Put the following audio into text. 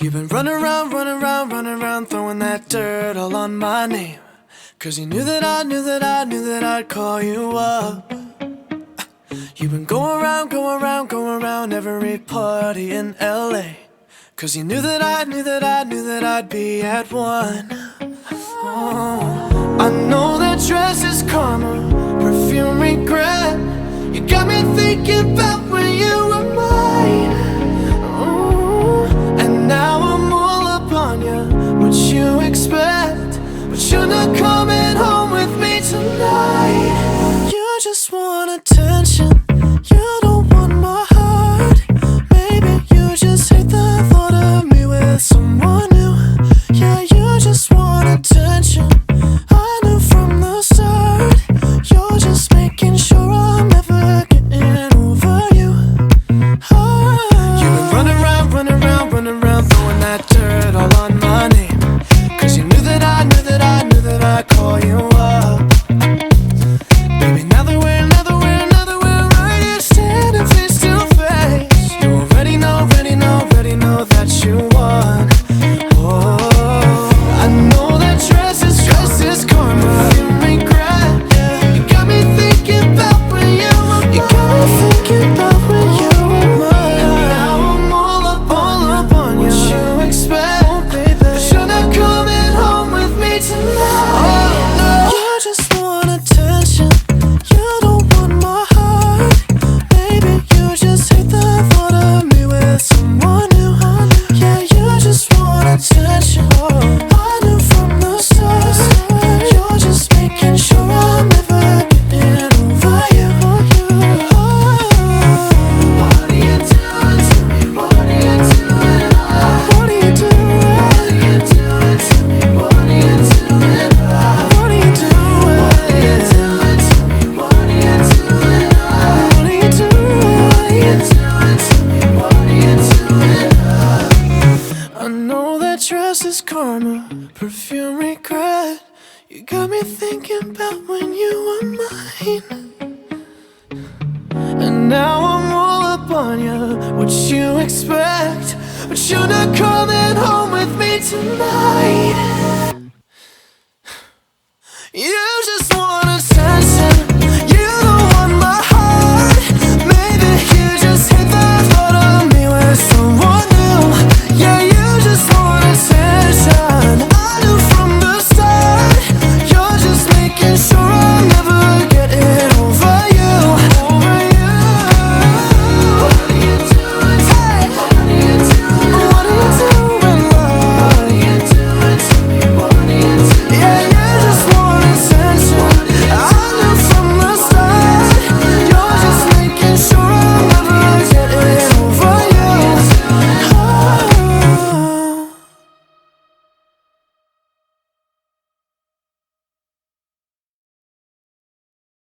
You've been running around, running around, running around, throwing that dirt all on my name. Cause you knew that I'd call you up. You've been going around, going around, going around every party in LA. Cause you knew that I'd be at one. Oh, I know that dress is karma, perfume regret. You got me thinking about when you were mine. And now I'm all up on you, what you expect. But you're not coming home with me tonight. You just want attention, you don't want my heart. Maybe you just hate the thought of me with someone new. Yeah, you just want attention, I knew from the start. You're just making sure I'm never getting over you. You've been running around, running around, running around, throwing that dirt all on my name. Cause you knew that I'd call you up. Baby, now that we're right here standing face to face, you already know that you won. Oh, I know that dress is karma, you regret. You got me thinking about when you were mine. Now I'm all up on you, what you expect. But you're not coming home with me tonight. You just want attention, you don't want my heart. Maybe you just hate the thought of me with someone new. Yeah, you just want attention, I knew from the start. You're just making sure I'm never getting over you. What are you doing to me? What are you doing? What are you doing? What are you doing to me? What are you doing? What are you doing? What are you doing to me? What are you doing? What are you doing? What are you doing to me? What are you doing? I know that dress is karma, perfume regret. You got me thinking about when you were mine. And now I'm all up on you, what you expect. But you're not coming home with me tonight.